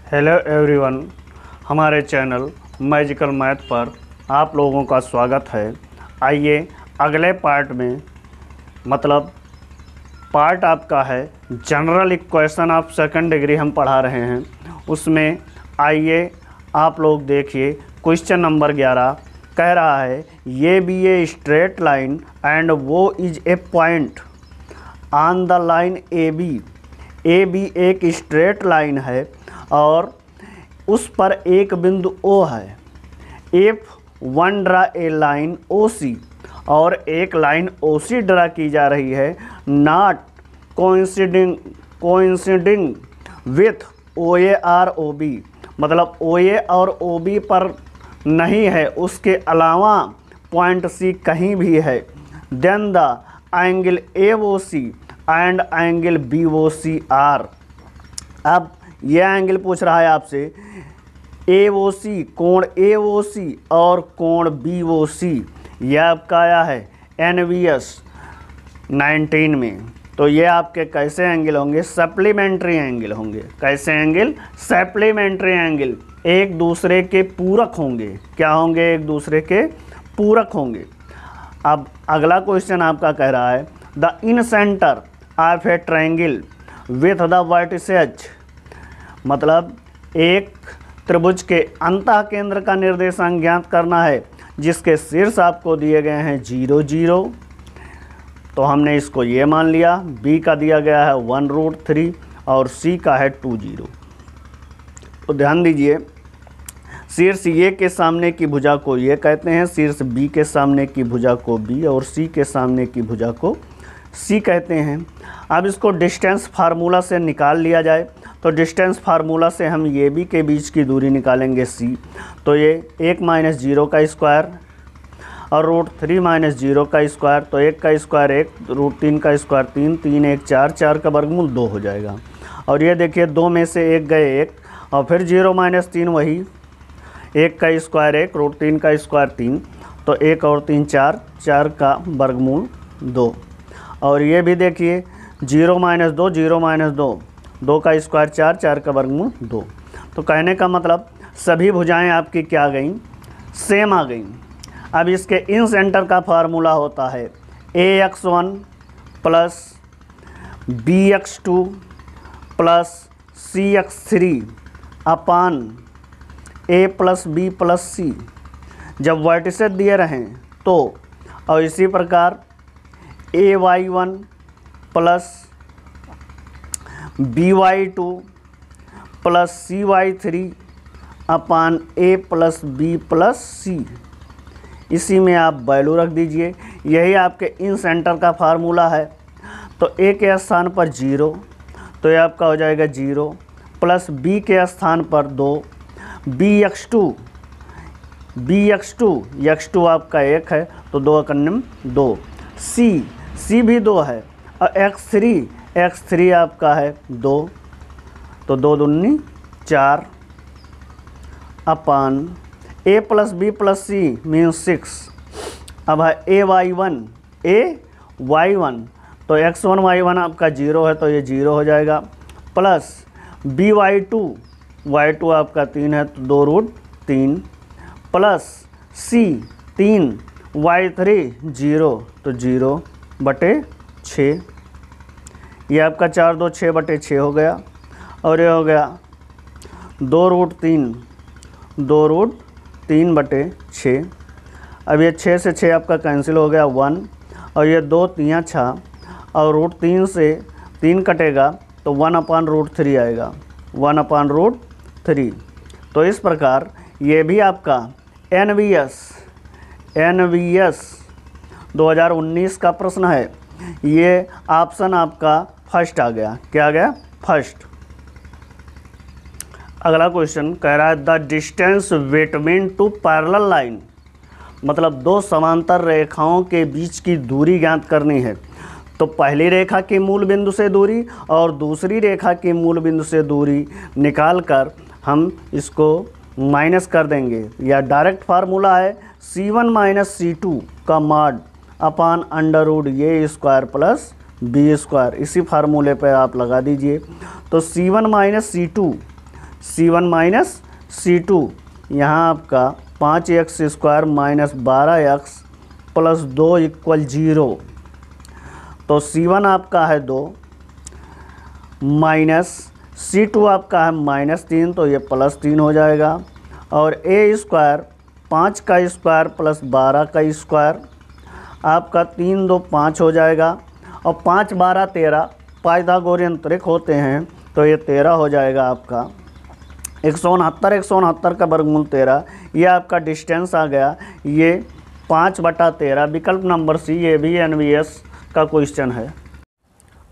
Hello everyone, हमारे channel magical math पर आप लोगों का स्वागत है। आइए अगले पार्ट में, मतलब पार्ट आपका है general equation of second degree हम पढ़ा रहे हैं। उसमें आइए आप लोग देखिए, क्वेश्चन नंबर 11 कह रहा है ये भी ए स्ट्रेट लाइन एंड वो is a point on the line A b एक स्ट्रेट लाइन है और उस पर एक बिंदु O है। If one draw a line OC और एक लाइन OC ड्रा की जा रही है, नॉट कोइंसिडिंग विथ OA और OB, मतलब OA और OB पर नहीं है, उसके अलावा पॉइंट C कहीं भी है, then the angle AOC and angle BOC are. अब यह एंगल पूछ रहा है आपसे AOC, कोण AOC और कोण BOC, यह आपका आया है NVS 19 में। तो ये आपके कैसे एंगल होंगे? सप्लीमेंट्री एंगल होंगे। कैसे एंगल? सप्लीमेंट्री एंगल, एक दूसरे के पूरक होंगे। क्या होंगे? एक दूसरे के पूरक होंगे। अब अगला क्वेश्चन आपका कह रहा है the in centre of A triangle with the vertices, मतलब एक त्रिभुज के अंतः केंद्र का निर्देशांक ज्ञात करना है जिसके शीर्ष आपको दिए गए हैं 0 0। तो हमने इसको ये मान लिया। B का दिया गया है 1√3 और C का है 2 0। तो ध्यान दीजिए, शीर्ष A के सामने की भुजा को ये कहते हैं, शीर्ष B के सामने की भुजा को B और C के सामने की भुजा को C कहते हैं। अब इसको डिस्टेंस फार्मूला से निकाल लिया जाए तो डिस्टेंस फार्मूला से हम ये भी के बीच की दूरी निकालेंगे C। तो ये 1 - 0 का स्क्वायर और √3 - 0 का स्क्वायर, तो 1 का स्क्वायर 1, √3 का स्क्वायर 3, 3 1 4, 4 का वर्गमूल 2 हो जाएगा। और ये देखिए 2 में से 1 गए 1 और फिर 0 - 3 वही, 1 का स्क्वायर 1, √3 का स्क्वायर 3, तो 1 और 3 4, 4 का वर्गमूल 2। और ये भी देखिए 0 - 2, 0 - 2, 2 का स्क्वायर 4, 4 का वर्गमूल 2। तो कहने का मतलब सभी भुजाएं आपकी क्या आ गई? सेम आ गई। अब इसके इन सेंटर का फार्मूला होता है AX1 plus BX2 plus CX3 upon A plus B plus C, जब वर्टिसेस दिए रहें तो। और इसी प्रकार AY1 plus BY2 plus CY3 upon A plus B plus C, इसी में आप वैल्यू रख दीजिए। यही आपके इन सेंटर का फार्मूला है। तो A के स्थान पर 0, तो ये आपका हो जाएगा 0, प्लस B के स्थान पर 2, BX2 आपका 1 है तो 2 × 2, C भी 2 है और X3 आपका है 2, तो 2 दूनी 4 अपान A plus B plus C means 6। अब है AY1, तो X1 Y1 आपका 0 है तो ये 0 हो जाएगा, प्लस Y2 आपका 3 है तो 2√3, प्लस C 3, Y3 0 तो 0/6। ये आपका 4 2 6/6 हो गया। और ये हो गया 2√3/6। अब ये 6 से 6 आपका कैंसिल हो गया 1, और ये 2 3 6 और √3 से 3 कटेगा तो 1/√3 आएगा, 1/√3। तो इस प्रकार ये भी आपका NVS 2019 का प्रश्न है। ये ऑप्शन आपका फर्स्ट आ गया। क्या आ गया? फर्स्ट। अगला क्वेश्चन कह रहा है the distance between 2 parallel line, मतलब 2 समांतर रेखाओं के बीच की दूरी ज्ञात करनी है। तो पहली रेखा के मूल बिंदु से दूरी और दूसरी रेखा के मूल बिंदु से दूरी निकाल कर हम इसको माइनस कर देंगे। या डायरेक्ट फार्मूला है C1 - C2 का मॉड अपान √A² प्लस B²। इसी फार्मूले पर आप लगा दीजिए। तो C1 - C2 C1 minus C2, यहाँ आपका 5x² minus 12x plus 2 equal 0। तो C1 आपका है 2 माइनस C2 आपका है -3, तो ये +3 हो जाएगा। और a² 5 का स्क्वायर प्लस 12 का स्क्वायर आपका 3 2 5 हो जाएगा। और 5 12 13 पाइथागोरियन त्रिक होते हैं, तो ये 13 हो जाएगा आपका। 169 का वर्गमूल 13, ये आपका डिस्टेंस आ गया। ये 5/13 विकल्प नंबर सी, ये भी NVS का क्वेश्चन है।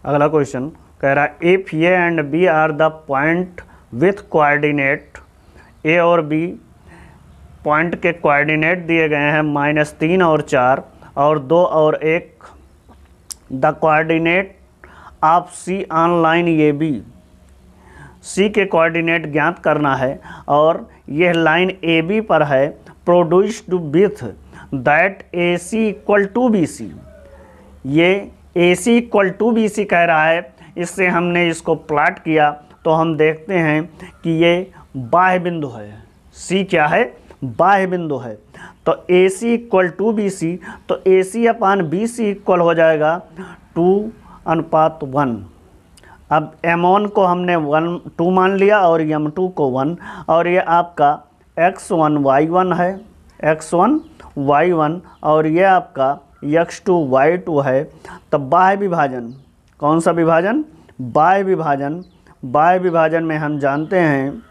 अगला क्वेश्चन कह रहा है if A and B are the point with coordinate, A और बी पॉइंट के कोऑर्डिनेट दिए गए हैं -3 और 4 और 2 और 1। The coordinate of C on line A B, C के कोऑर्डिनेट ज्ञात करना है और यह लाइन ए बी पर है। Produced with that a c equal to b c, ये a c equal to b c कह रहा है। इससे हमने इसको प्लॉट किया तो हम देखते हैं कि ये बाह्य बिंदु है। सी क्या है? बाह्य बिंदु है। तो ए सी इक्वल टू बी सी, तो ए सी अपान बी सी इक्वल हो जाएगा 2:1। अब M1 को हमने 2 मान लिया और M2 को 1, और ये आपका x1 y1 है, x1 y1, और ये आपका x2 y2 है। तब बाह्य विभाजन, कौन सा विभाजन? बाह्य विभाजन। बाह्य विभाजन में हम जानते हैं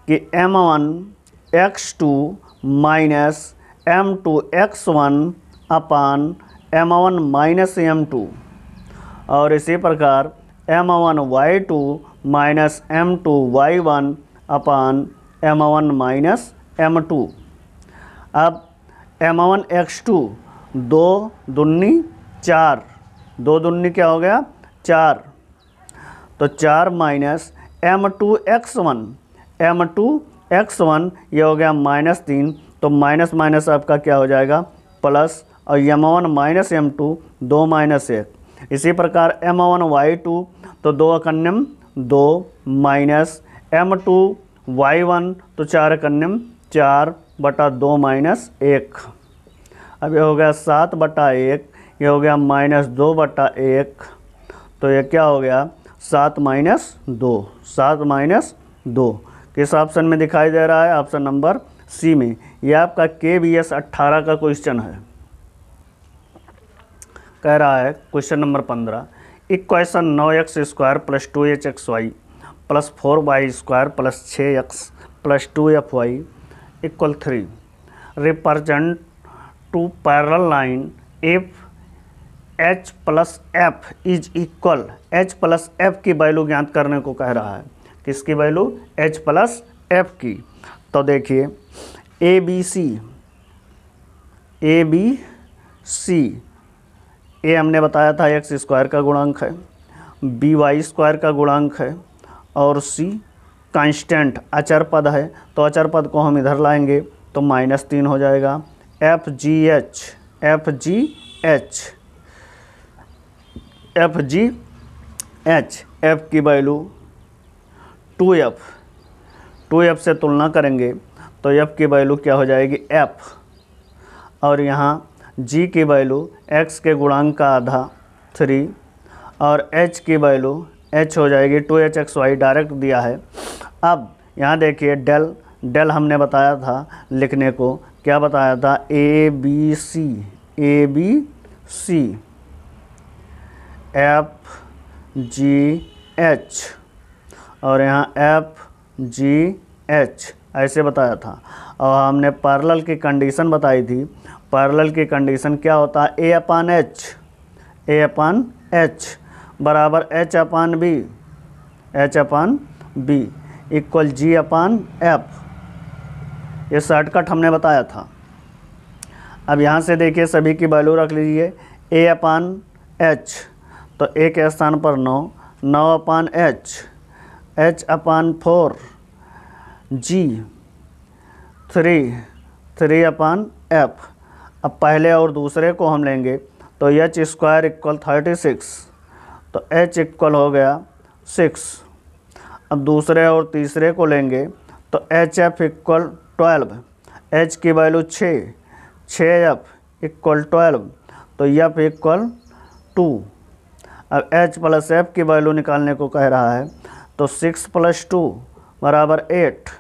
कि M1 x2 minus M2 x1 अपान M1 माइनस M2, और इसी प्रकार M1 y2 minus M2 y1 अपान M1 माइनस M2। अब M1 x2 2 दूनी 4, 2 दूनी क्या हो गया? 4, तो 4 minus M2 x1, M2 x1 ये हो गया -3, तो माइनस माइनस आपका क्या हो जाएगा? प्लस, और M1 माइनस M2 2 माइनस 1। इसी प्रकार M1 y2 तो 2 एकन्यम 2 माइनस M2 y1 तो 4 एकन्यम 4/2 माइनस 1। अब ये हो गया 7/1, ये हो गया -2/1, तो ये क्या हो गया? 7 माइनस 2, 7 माइनस 2 किस ऑप्शन में दिखाई दे रहा है? ऑप्शन नंबर सी में। यह आपका KBS 18 का क्वेश्चन है। कह रहा है question number 15, equation 9x² plus 2hxy plus 4y² plus 6x plus 2fy equal 3 represent two parallel line if h plus f is equal. h plus f की value ज्ञात करने को कह रहा है। किसकी वैल्यू? h प्लस f की। तो देखिए ABC ए हमने बताया था x² का गुणांक है, b y² का गुणांक है, और c कांस्टेंट अचर पद है। तो अचर पद को हम इधर लाएंगे तो -3 हो जाएगा। FGH f की वैल्यू 2f से तुलना करेंगे तो f की वैल्यू क्या हो जाएगी? f, और यहाँ g की वैल्यू x के गुणांक का आधा 3, और h की वैल्यू h हो जाएगी 2hxy, डायरेक्ट दिया है। अब यहाँ देखिए डेल हमने बताया था लिखने को, क्या बताया था? ABC FGH, और यहाँ FGH ऐसे बताया था। और हमने पैरेलल की कंडीशन बताई थी। पैरेलल की कंडीशन क्या होता है? A अपान H बराबर H अपान B इक्वल G अपान F। ये शॉर्टकट हमने बताया था। अब यहाँ से देखिए सभी की वैल्यू रख लीजिए। A अपान H, तो A के स्थान पर 9 अपान H अपान 4, G 3 अपान F। अब पहले और दूसरे को हम लेंगे तो h² इक्वल 36, तो h इक्वल हो गया 6। अब दूसरे और तीसरे को लेंगे तो एच एफ इक्वल 12, एच की वैल्यू 6 एफ इक्वल 12, तो एफ इक्वल 2। अब एच प्लस एफ की वैल्यू निकालने को कह रहा है, तो 6 + 2 बराबर 8,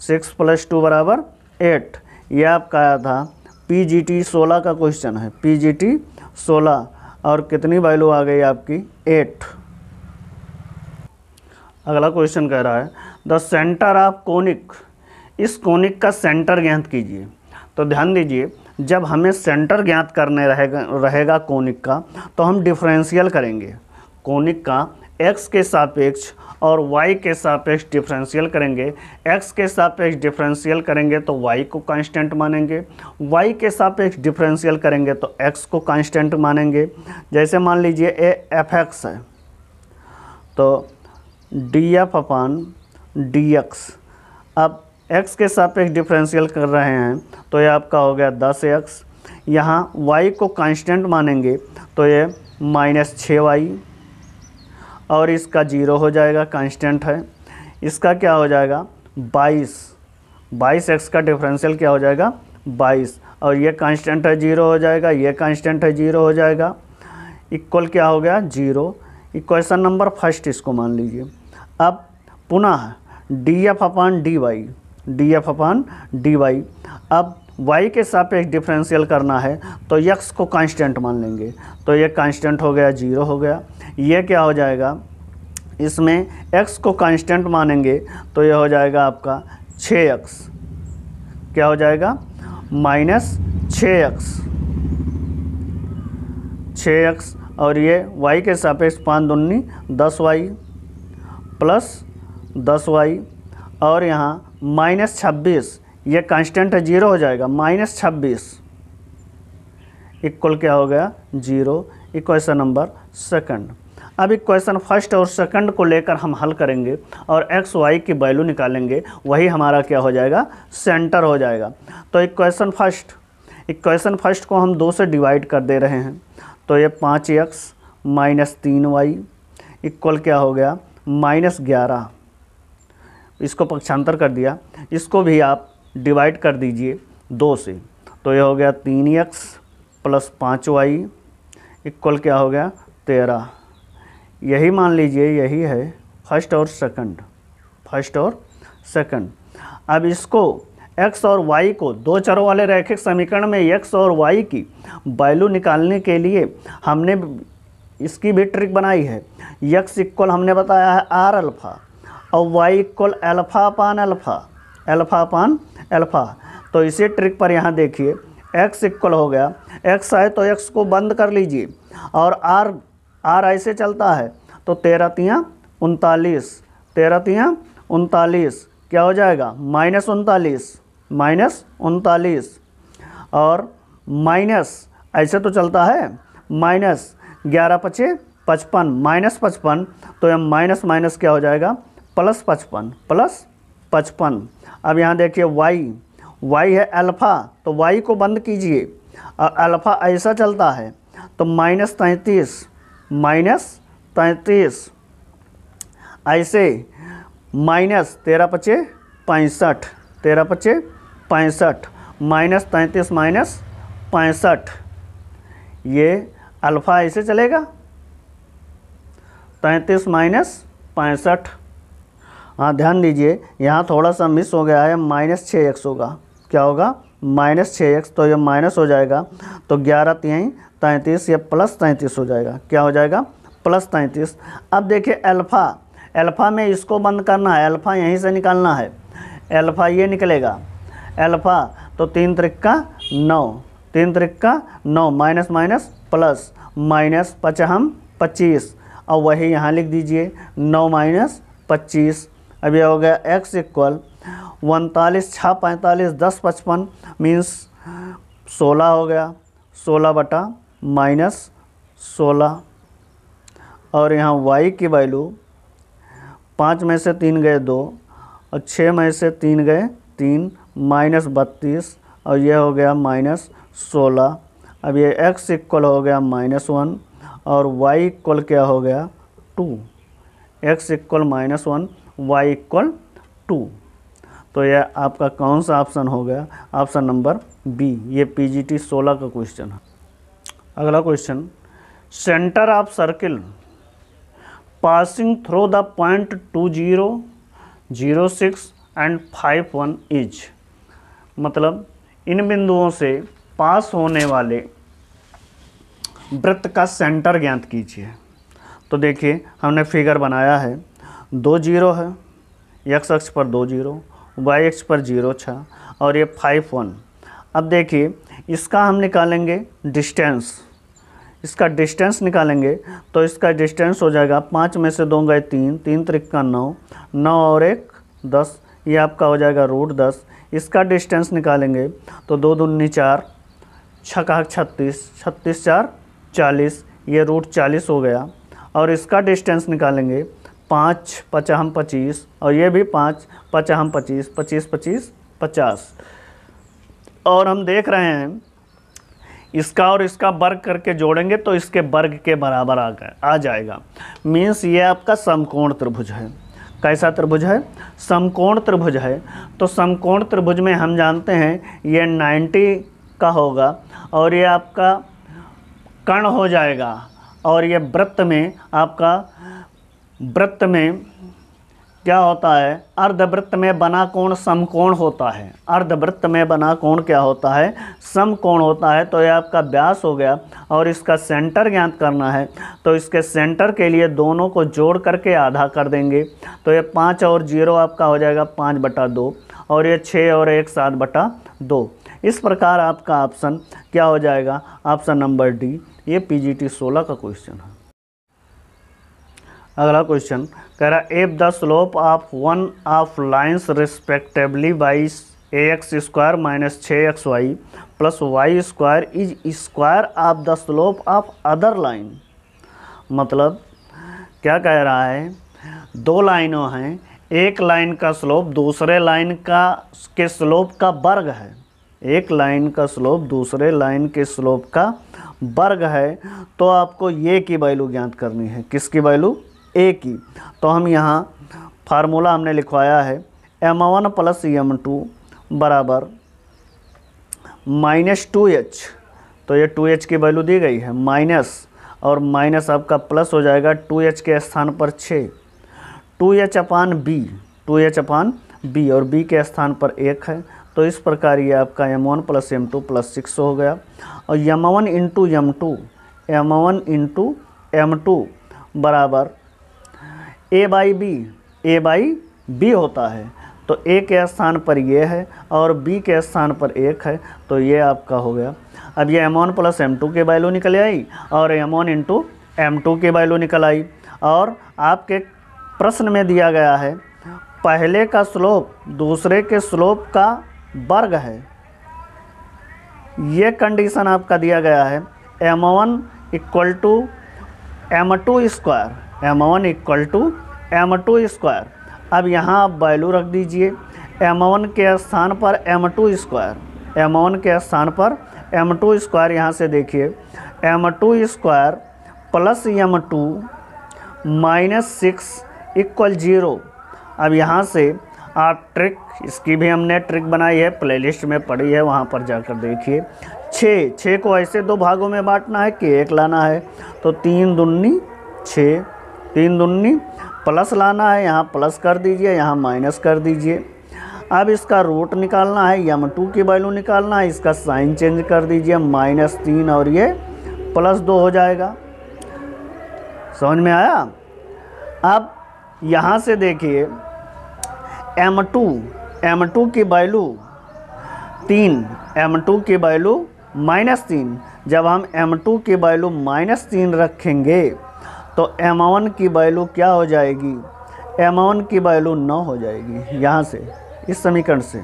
6 + 2 बराबर 8। ये आपका आया था PGT 16 का क्वेश्चन है, PGT 16, और कितनी वैल्यू आ गई आपकी 8। अगला क्वेश्चन कह रहा है द सेंटर ऑफ कोनिक, इस कोनिक का सेंटर ज्ञात कीजिए। तो ध्यान दीजिए, जब हमें सेंटर ज्ञात करने रहेगा कोनिक का, तो हम डिफरेंशियल करेंगे। कोनिक का x के सापेक्ष और y के सापेक्ष डिफरेंशियल करेंगे। x के सापेक्ष डिफरेंशियल करेंगे तो y को कांस्टेंट मानेंगे, y के सापेक्ष डिफरेंशियल करेंगे तो x को कांस्टेंट मानेंगे। जैसे मान लीजिए ए fx है, तो df/dx। अब x के सापेक्ष डिफरेंशियल कर रहे हैं तो ये आपका हो गया 10x। यहाँ y को कांस्टेंट मानेंगे तो ये -6y, और इसका 0 हो जाएगा, कांस्टेंट है। इसका क्या हो जाएगा 22x का डिफरेंशियल क्या हो जाएगा 22, और ये कांस्टेंट है 0 हो जाएगा, ये कांस्टेंट है 0 हो जाएगा, इक्वल क्या हो गया 0। इक्वेशन नंबर फर्स्ट इसको मान लीजिए। अब पुनः df/dy, अब y के सापेक्ष डिफरेंशियल करना है तो x को कांस्टेंट मान लेंगे, तो ये कांस्टेंट हो गया 0 हो गया। ये क्या हो जाएगा, इसमें x को कांस्टेंट मानेंगे तो ये हो जाएगा आपका 6x, क्या हो जाएगा -6x, और ये y के सापेक्ष 5 दूनी 10y प्लस 10y, और यहाँ -26, ये कांस्टेंट है 0 हो जाएगा, -26 इक्वल क्या हो गया 0। Equation number second. अब इक्वेशन फर्स्ट और सेकंड को लेकर हम हल करेंगे और x y की वैल्यू निकालेंगे, वही हमारा क्या हो जाएगा सेंटर हो जाएगा। तो इक्वेशन फर्स्ट को हम 2 से डिवाइड कर दे रहे हैं, तो ये 5x - 3y इक्वल क्या हो गया -11। इसको पक्षांतर कर दिया, इसको भी आप डिवाइड कर दीजिए 2 से, तो ये हो गया 3x + 5y इक्वल क्या हो गया 13। यही मान लीजिए, यही है फर्स्ट और सेकंड। अब इसको x और y को, दो चरों वाले रैखिक समीकरण में x और y की वैल्यू निकालने के लिए हमने इसकी भी ट्रिक बनाई है। x इक्वल हमने बताया है r∝ और y इक्वल α/α। तो इसी ट्रिक पर यहाँ देखिए, x इक्वल हो गया, x है तो x को बंद कर लीजिए, और r ऐसे चलता है तो 13 तियाँ 39, 13 तियाँ 39 क्या हो जाएगा -39, और माइनस ऐसे तो चलता है -11 × 5 = 55, -55, तो यह माइनस क्या हो जाएगा +55। अब यहाँ देखिए y है अल्फ़ा, तो y को बंद कीजिए, और अल्फ़ा ऐसा चलता है तो -33 ऐसे, -13 × 5 = 65, -33 - 65, ये अल्फ़ा ऐसे चलेगा 33 - 65। हाँ ध्यान दीजिए, यहाँ थोड़ा सा मिस हो गया है, -6x होगा, क्या होगा -6x, तो ये माइनस हो जाएगा, तो 11 तिहाई 33, ये +33 हो जाएगा, क्या हो जाएगा +33। अब देखिए अल्फ़ा में इसको बंद करना है, अल्फ़ा यहीं से निकालना है, अल्फ़ा ये निकलेगा, अल्फ़ा तो 3 त्रिक्का 9, 3 त्रिक्का 9, माइनस प्लस, -55 25, और वही यहाँ लिख दीजिए 9 - 25। अब ये हो गया x इक्वल 39 6 45 10 55 मीन्स 16 हो गया, 16/-16, और यहाँ y की वैल्यू 5 में से 3 गए 2, और 6 में से 3 गए 3, -32, और ये हो गया -16। अब ये x इक्वल हो गया -1, और y इक्वल क्या हो गया 2, x इक्वल -1, y इक्वल 2। तो यह आपका कौन सा ऑप्शन हो गया? Option number b. ये PGT 16 का क्वेश्चन है। अगला question, centre of circle passing through the point 2 0 0 6 and 5 1 is, मतलब इन बिंदुओं से पास होने वाले वृत्त का सेंटर ज्ञात कीजिए। तो देखिए हमने फिगर बनाया है, 2 0 है, x अक्ष पर 2 0, y अक्ष पर 0 6 और ये 5 1। अब देखिए इसका हम निकालेंगे डिस्टेंस, इसका डिस्टेंस निकालेंगे तो इसका डिस्टेंस हो जाएगा 5 में से 2 गए 3, 3 त्रिका 9, 9 और 1 10, ये आपका हो जाएगा √10। इसका डिस्टेंस निकालेंगे तो 2 दूनी 4, 6 36, 36 4 40, ये √40 हो गया। और इसका डिस्टेंस निकालेंगे 5 5 25 और ये भी 5 5 25, 25 25 50। और हम देख रहे हैं इसका और इसका वर्ग करके जोड़ेंगे तो इसके वर्ग के बराबर आ जाएगा। मीन्स ये आपका समकोण त्रिभुज है। कैसा त्रिभुज है? समकोण त्रिभुज है। तो समकोण त्रिभुज में हम जानते हैं ये 90 का होगा और ये आपका कर्ण हो जाएगा। और ये वृत्त में आपका, वृत्त में क्या होता है? अर्धवृत्त में बना कोण समकोण होता है। अर्धवृत्त में बना कोण क्या होता है? समकोण होता है। तो ये आपका व्यास हो गया और इसका सेंटर ज्ञात करना है। तो इसके सेंटर के लिए दोनों को जोड़ करके आधा कर देंगे। तो ये 5 और 0 आपका हो जाएगा 5/2 और ये 6 और 1 7/2। इस प्रकार आपका ऑप्शन क्या हो जाएगा? Option number D. ये PGT 16 का क्वेश्चन है। अगला क्वेश्चन कह रहा if the slope of one of lines respectively by ax square minus 6xy plus y square is square of the slope of other line. मतलब क्या कह रहा है? 2 लाइनों हैं, एक लाइन का स्लोप दूसरे लाइन के स्लोप का वर्ग है। एक लाइन का स्लोप दूसरे लाइन के स्लोप का वर्ग है। तो आपको ये की वैल्यू ज्ञात करनी है। किसकी वैल्यू? ए की। तो हम यहाँ फार्मूला हमने लिखवाया है m1 + m2 बराबर -2h। तो ये 2h की वैल्यू दी गई है, माइनस और माइनस आपका प्लस हो जाएगा 2h के स्थान पर 6, 2h/b, 2h/b और b के स्थान पर 1 है। तो इस प्रकार ये आपका m1 + m2 + 6 हो गया। और m1 × m2, m1 × m2 बराबर a/b होता है। तो a के स्थान पर ये है और b के स्थान पर 1 है। तो ये आपका हो गया। अब ये m1 + m2 की वैल्यू निकल आई और m1 × m2 की वैल्यू निकल आई। और आपके प्रश्न में दिया गया है पहले का स्लोप दूसरे के स्लोप का वर्ग है। ये कंडीशन आपका दिया गया है m1 = m2 square, m1 = m2 square. अब यहाँ आप वैल्यू रख दीजिए m1 के स्थान पर m2 स्क्वायर, m1 के स्थान पर m2 स्क्वायर। यहाँ से देखिए m2 स्क्वायर प्लस m2 -6 = 0। अब यहाँ से आप ट्रिक, इसकी भी हमने ट्रिक बनाई है, प्लेलिस्ट में पड़ी है, वहाँ पर जाकर देखिए। 6 को ऐसे 2 भागों में बांटना है कि 1 लाना है। तो 3 दूनी 6, 3 दूनी प्लस लाना है, यहाँ प्लस कर दीजिए, यहाँ माइनस कर दीजिए। अब इसका रूट निकालना है, m2 की वैल्यू निकालना है, इसका साइन चेंज कर दीजिए, -3 और ये +2 हो जाएगा। समझ में आया? अब यहाँ से देखिए m2 की वैल्यू 3, m2 की वैल्यू -3। जब हम m2 की वैल्यू -3 रखेंगे तो m1 की वैल्यू क्या हो जाएगी? m1 की वैल्यू 9 हो जाएगी यहाँ से, इस समीकरण से।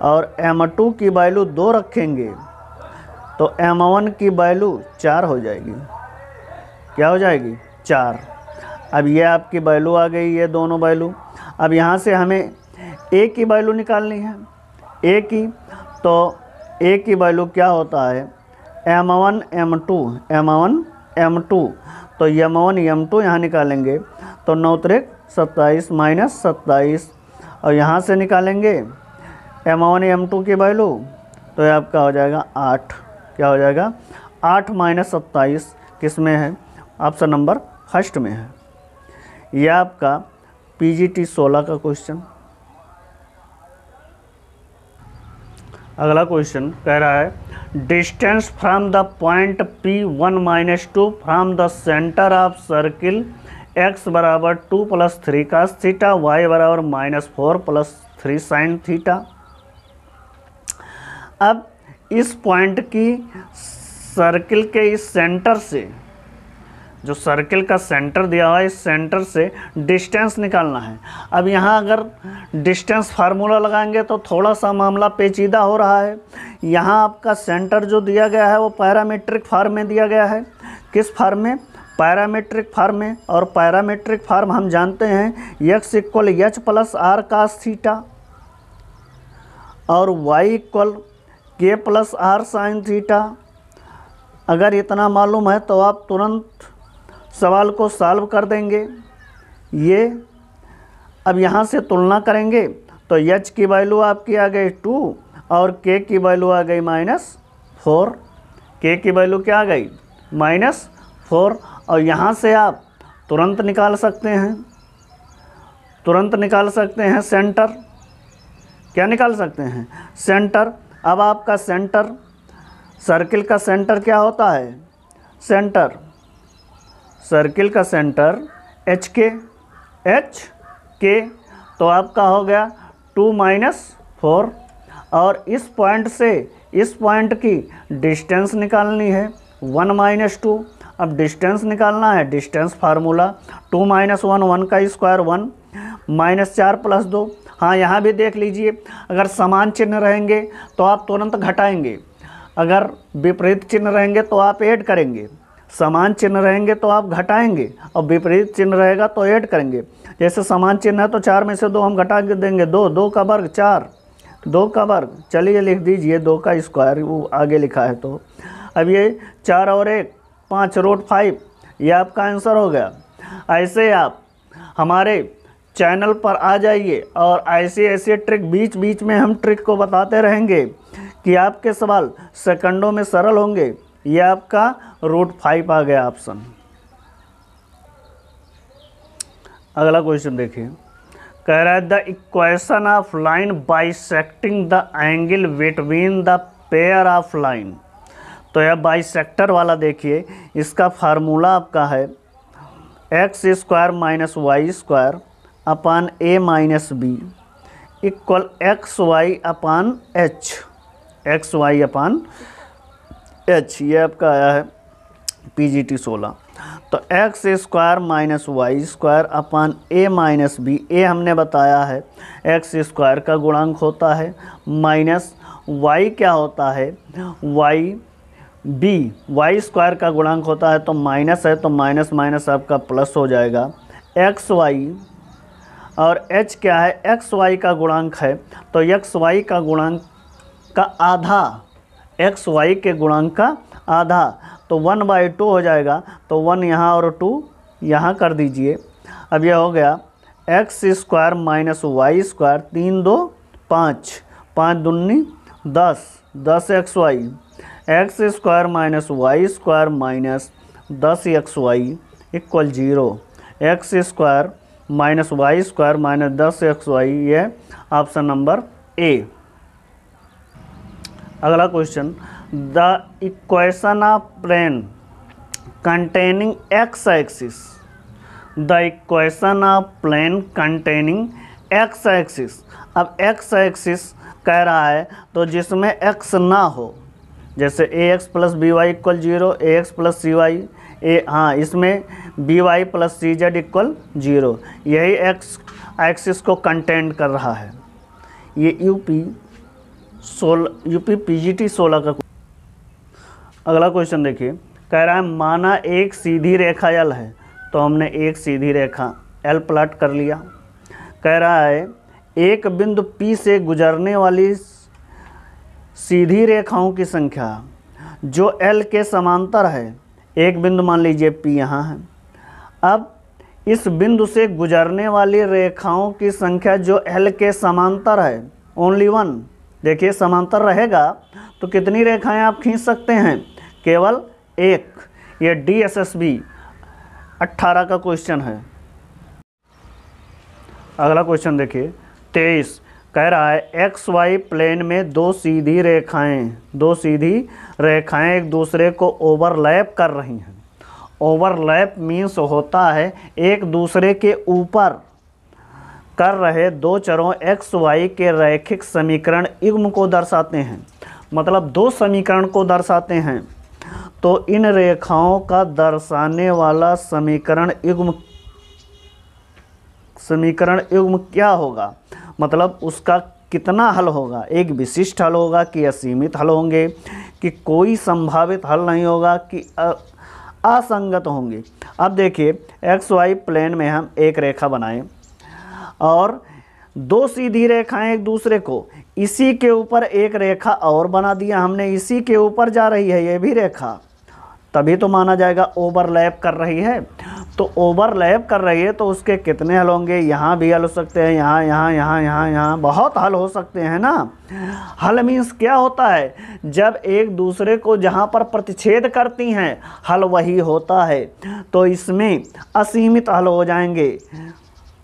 और m2 की वैल्यू 2 रखेंगे तो m1 की वैल्यू 4 हो जाएगी। क्या हो जाएगी? 4। अब ये आपकी वैल्यू आ गई, ये दोनों वैल्यू। अब यहाँ से हमें a की वैल्यू निकालनी है, a की। तो a की वैल्यू क्या होता है? m1 m2, m1 m2। तो m1 m2 यहाँ निकालेंगे तो 9 × 3 27 माइनस 27, और यहाँ से निकालेंगे M1 M2 की वैल्यू, तो ये आपका हो जाएगा 8। क्या हो जाएगा? 8 माइनस 27 किस में है? ऑप्शन नंबर फर्स्ट में है। यह आपका PGT 16 का क्वेश्चन। अगला क्वेश्चन कह रहा है distance from the point P1 minus 2 from the centre of circle x बराबर 2 प्लस 3 cos थीटा, y बराबर -4 प्लस 3 साइन थीटा। अब इस पॉइंट की सर्किल के इस सेंटर से, जो सर्किल का सेंटर दिया हुआ है, इस सेंटर से डिस्टेंस निकालना है। अब यहाँ अगर डिस्टेंस फार्मूला लगाएंगे तो थोड़ा सा मामला पेचीदा हो रहा है। यहाँ आपका सेंटर जो दिया गया है वो पैरामीट्रिक फॉर्म में दिया गया है। किस फॉर्म में? पैरामीट्रिक फॉर्म में। और पैरामीट्रिक फॉर्म हम जानते हैं x equal h plus r cos theta और y equal k plus r sine theta. अगर इतना मालूम है तो आप तुरंत सवाल को सॉल्व कर देंगे। ये अब यहाँ से तुलना करेंगे तो h की वैल्यू आपकी आ गई 2 और k की वैल्यू आ गई -4। k की वैल्यू क्या आ गई? -4। और यहाँ से आप तुरंत निकाल सकते हैं, तुरंत निकाल सकते हैं सेंटर। क्या निकाल सकते हैं? सेंटर। अब आपका सेंटर, सर्किल का सेंटर क्या होता है? सेंटर, सर्किल का सेंटर एच के, तो आपका हो गया 2 माइनस 4। और इस पॉइंट से इस पॉइंट की डिस्टेंस निकालनी है 1 माइनस 2। अब डिस्टेंस निकालना है, डिस्टेंस फार्मूला 2 माइनस 1, 1 का स्क्वायर 1, -4 प्लस 2। हाँ, यहाँ भी देख लीजिए, अगर समान चिन्ह रहेंगे तो आप तुरंत घटाएंगे, अगर विपरीत चिन्ह रहेंगे तो आप ऐड करेंगे। समान चिन्ह रहेंगे तो आप घटाएंगे और विपरीत चिन्ह रहेगा तो ऐड करेंगे। जैसे समान चिन्ह है तो 4 में से 2 हम घटा के देंगे, 2 का वर्ग 4, 2 का वर्ग, चलिए लिख दीजिए 2 का स्क्वायर, वो आगे लिखा है तो। अब ये 4 और 1 5 √5, ये आपका आंसर हो गया। ऐसे आप हमारे चैनल पर आ जाइए और ऐसे ऐसे ट्रिक बीच बीच में हम ट्रिक को बताते रहेंगे कि आपके सवाल सेकंडों में सरल होंगे। ये आपका √5 आ गया ऑप्शन। अगला क्वेश्चन देखिए, कह रहा है the equation of line bisecting the angle between the pair of line. तो यह बाइसेक्टर वाला देखिए, इसका फार्मूला आपका है x² - y² upon a minus b equal XY upon h, XY upon h। ये आपका आया है PGT 16। तो x² - y² upon a minus b, a हमने बताया है x² का गुणांक होता है, माइनस y क्या होता है? y² का गुणांक होता है, तो माइनस है तो माइनस माइनस आपका प्लस हो जाएगा। xy और h क्या है? xy का गुणांक है, तो xy का गुणांक का आधा, xy के गुणांक का आधा, तो 1/2 हो जाएगा। तो 1 यहाँ और 2 यहाँ कर दीजिए। अब यह हो गया x² - y², 3 2 5, 5 दूनी 10, 10 xy, x² - y² minus 10 xy equal 0। x² - y² minus 10 xy, ये ऑप्शन नंबर ए। अगला question, the equation of plane containing x axis, the equation of plane containing x axis. अब x एक्सिस कह रहा है तो जिसमें x ना हो, जैसे ax + by = 0, ax + cy, हाँ इसमें by + cz = 0, यही x एक्सिस को कंटेंट कर रहा है। ये यूपी PGT 16 का। अगला क्वेश्चन देखिए, कह रहा है माना एक सीधी रेखा L है, तो हमने एक सीधी रेखा L प्लॉट कर लिया। कह रहा है एक बिंदु P से गुजरने वाली सीधी रेखाओं की संख्या जो L के समांतर है। एक बिंदु मान लीजिए P यहाँ है। अब इस बिंदु से गुजरने वाली रेखाओं की संख्या जो एल के समांतर है, ओनली वन। देखिए समांतर रहेगा तो कितनी रेखाएं आप खींच सकते हैं? केवल एक। ये DSSB 18 का क्वेश्चन है। अगला क्वेश्चन देखिए 23, कह रहा है XY प्लेन में दो सीधी रेखाएं एक दूसरे को ओवरलैप कर रही हैं। ओवरलैप मीन्स होता है एक दूसरे के ऊपर कर रहे दो चरों XY के रैखिक समीकरण युग्म को दर्शाते हैं। मतलब दो समीकरण को दर्शाते हैं, तो इन रेखाओं का दर्शाने वाला समीकरण युग्म क्या होगा? मतलब उसका कितना हल होगा? एक विशिष्ट हल होगा कि असीमित हल होंगे, कि कोई संभावित हल नहीं होगा, कि असंगत होंगे। अब देखिए XY प्लेन में हम एक रेखा बनाएं और दो सीधी रेखाएं एक दूसरे को, इसी के ऊपर एक रेखा और बना दिया हमने, इसी के ऊपर जा रही है ये भी रेखा, तभी तो माना जाएगा ओवरलैप कर रही है। तो ओवरलैप कर रही है तो उसके कितने हल होंगे? यहाँ भी हल हो सकते हैं, यहाँ, बहुत हल हो सकते हैं ना। हल मीन्स क्या होता है? जब एक दूसरे को जहाँ पर प्रतिच्छेद करती हैं हल वही होता है, तो इसमें असीमित हल हो जाएंगे।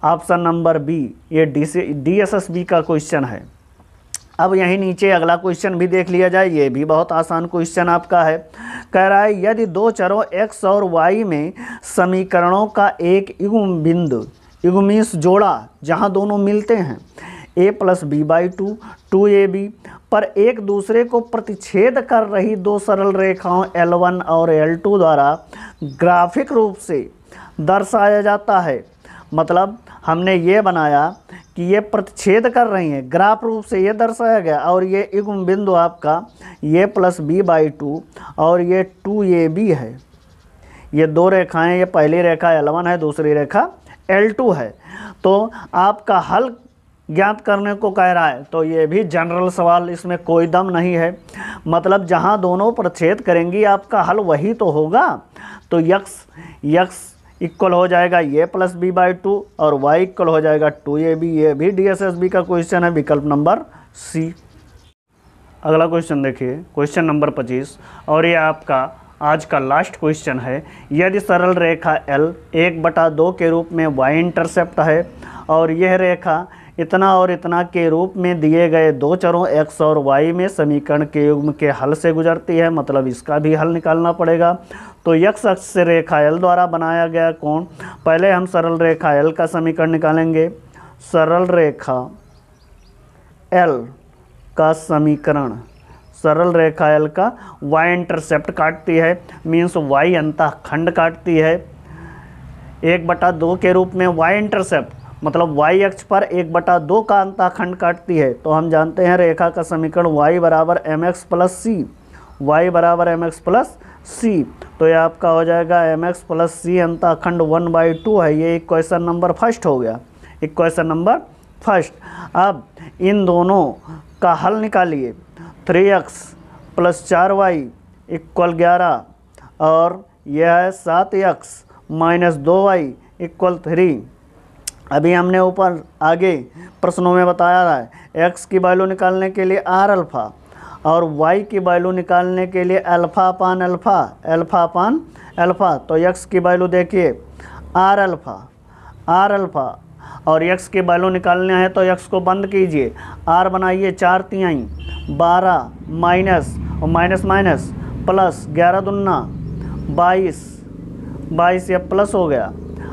ऑप्शन नंबर बी ये DSSB का क्वेश्चन है। अब यहीं नीचे अगला क्वेश्चन भी देख लिया जाए, ये भी बहुत आसान क्वेश्चन आपका है। कह रहा है यदि दो चरों x और y में समीकरणों का एक युग्म बिंदु, युग्म मीन्स जोड़ा, जहां दोनों मिलते हैं, a + b/2 2ab पर एक दूसरे को प्रतिच्छेद कर रही दो सरल रेखाओं L1 और L2 द्वारा ग्राफिक रूप से दर्शाया जाता है। मतलब हमने ये बनाया कि ये प्रतिच्छेद कर रही हैं, ग्राफ रूप से ये दर्शाया गया, और ये युग्म बिंदु आपका a + b/2 और ये 2ab है। ये दो रेखाएं, ये पहली रेखा L1 है, दूसरी रेखा L2 है। तो आपका हल ज्ञात करने को कह रहा है, तो ये भी जनरल सवाल, इसमें कोई दम नहीं है। मतलब जहां दोनों प्रतिच्छेद करेंगी आपका हल वही तो होगा। तो x इक्वल हो जाएगा a + b/2 और y इक्वल हो जाएगा 2ab। ये भी DSSB का क्वेश्चन है, विकल्प नंबर C। अगला क्वेश्चन देखिए, क्वेश्चन नंबर 25, और ये आपका आज का लास्ट क्वेश्चन है। यदि सरल रेखा L 1/2 के रूप में y इंटरसेप्ट है और यह रेखा इतना और इतना के रूप में दिए गए दो चरों x और y में समीकरण के युग्म के हल से गुजरती है, मतलब इसका भी हल निकालना पड़ेगा। तो x अक्ष से रेखा L द्वारा बनाया गया कोण, पहले हम सरल रेखा L का समीकरण निकालेंगे। सरल रेखा L का समीकरण, सरल रेखा L का y इंटरसेप्ट काटती है, मीन्स y अंतःखंड काटती है। 1/2 के रूप में y इंटरसेप्ट मतलब y अक्ष पर 1/2 का अंतःखंड काटती है। तो हम जानते हैं रेखा का समीकरण y = mx + c, y = mx + c। तो ये आपका हो जाएगा mx + c अंतःखंड 1/2 है। ये इक्वेशन नंबर फर्स्ट हो गया, इक्वेशन नंबर फर्स्ट। अब इन दोनों का हल निकालिए। 3x + 4y = 11 और यह है 7x - 2y = 3। अभी हमने ऊपर आगे प्रश्नों में बताया है x की वैल्यू निकालने के लिए r अल्फ़ा और y की वैल्यू निकालने के लिए अल्फ़ा। तो x की वैल्यू देखिए r अल्फ़ा और x की वैल्यू निकालना है तो x को बंद कीजिए, r बनाइए 4 तिहाई 12 माइनस और माइनस प्लस 11 दूना 22 ये प्लस हो गया।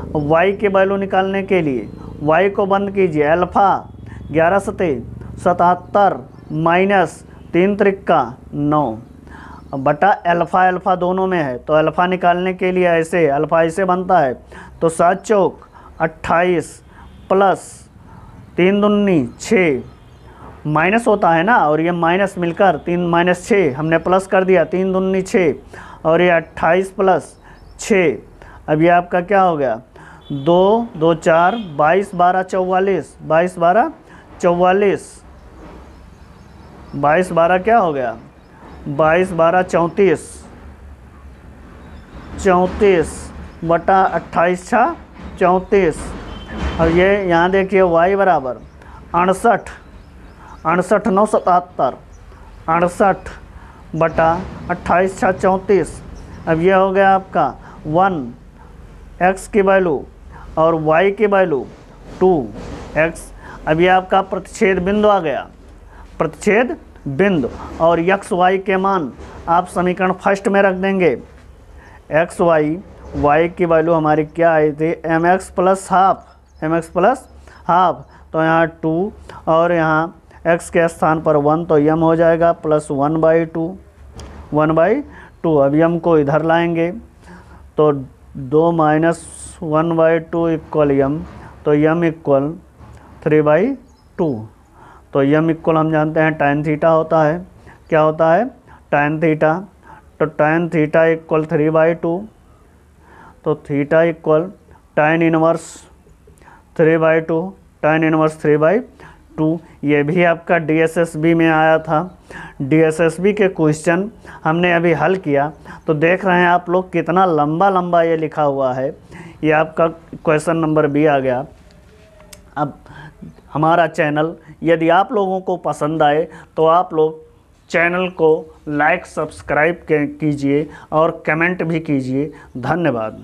y की वैल्यू निकालने के लिए y को बंद कीजिए, अल्फ़ा 11 × 77 माइनस 3 × 9 बटा अल्फ़ा दोनों में है। तो अल्फ़ा निकालने के लिए ऐसे अल्फ़ा ऐसे बनता है, तो 7 चौक 28 प्लस 3 दूनी 6 माइनस होता है ना, और ये माइनस मिलकर 3 - 6 हमने प्लस कर दिया, 3 दूनी 6 और ये 28 प्लस 6। अब ये आपका क्या हो गया 2 2 4 22 12 44 22 12 44 22 12 क्या हो गया 22 12 34 बटा 28 6 34। अब ये यहाँ देखिए y बराबर 68, 68 9 77, 68 बटा 28 6 34। अब ये हो गया आपका 1, x की वैल्यू और y की वैल्यू 2x। अब ये आपका प्रतिच्छेद बिंदु आ गया, प्रतिच्छेद बिंदु, और x y के मान आप समीकरण फर्स्ट में रख देंगे। x y की वैल्यू हमारी क्या आई थी, mx प्लस हाफ, तो यहाँ 2 और यहाँ x के स्थान पर 1, तो m हो जाएगा प्लस 1/2, 1/2। अब m को इधर लाएंगे तो 2 माइनस 1/2 इक्वल m, तो m इक्वल 3/2। तो m इक्वल हम जानते हैं tan थीटा होता है। क्या होता है, tan थीटा। तो tan थीटा इक्वल 3/2, तो theta equal tan inverse 3/2, tan inverse 3/2। ये भी आपका DSSB में आया था। DSSB के क्वेश्चन हमने अभी हल किया, तो देख रहे हैं आप लोग कितना लंबा लंबा ये लिखा हुआ है। ये आपका क्वेश्चन नंबर B आ गया। अब हमारा चैनल यदि आप लोगों को पसंद आए तो आप लोग चैनल को लाइक सब्सक्राइब कीजिए और कमेंट भी कीजिए। धन्यवाद।